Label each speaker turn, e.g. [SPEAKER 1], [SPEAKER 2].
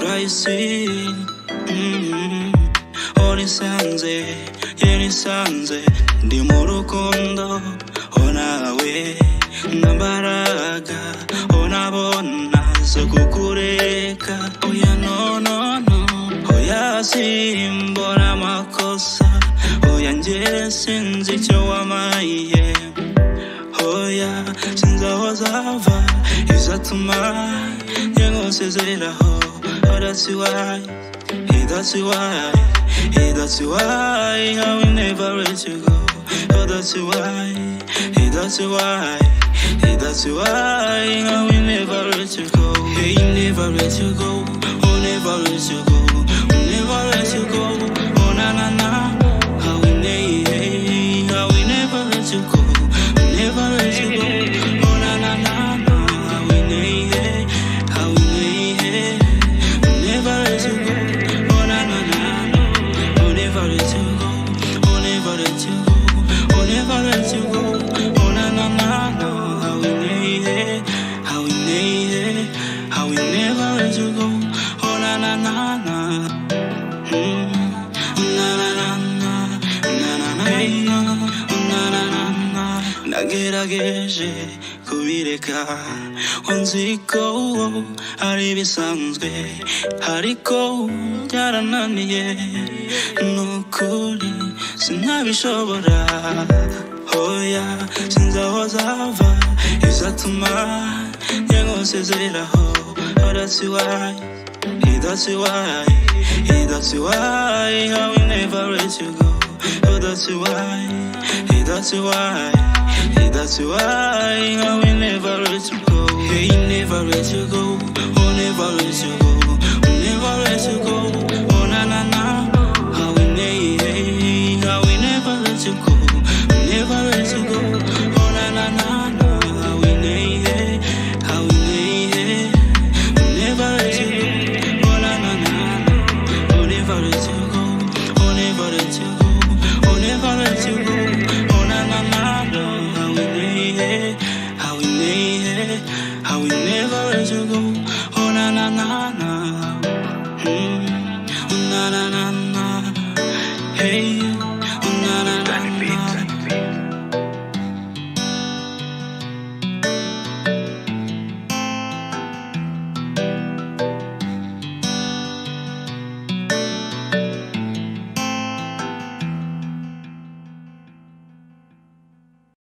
[SPEAKER 1] urahisi onisanze yenisanze ndi mu rukundo nawe nta mbaraga nabona zo kukureka oya no no no oya simbona amakosa oya njye sinzi icyo wamaye oya sinzi aho zava izatuma njye ngusezeraho that's why that's why that's why I will never let you go that's why that's why that's why I will never let you go hey never let you go oh never let you go oh never let you go oh na na na I will never let you go never let you go oh na na na I will never let you go oh na na na oh never let you go oh never let you go oh never let you go oh na na na I will never let you go oh na na na na nagerageje kubireka nziko ari bisanzwe ariko byarananiye nukuri sinabishobora oya sinzi aho zava izatuma njye ngusezeraho that's why that's why that's why I will never let you go that's why that's why that's why I will never let you go hey never let you go oh never let you go oh never let you go oh na na na I will never let you go oh never let you go oh na na na I will never let you go oh na na na oh never let you go oh never let you go oh never let you go oh na na na I will never let you go oh na na na na na na na na hey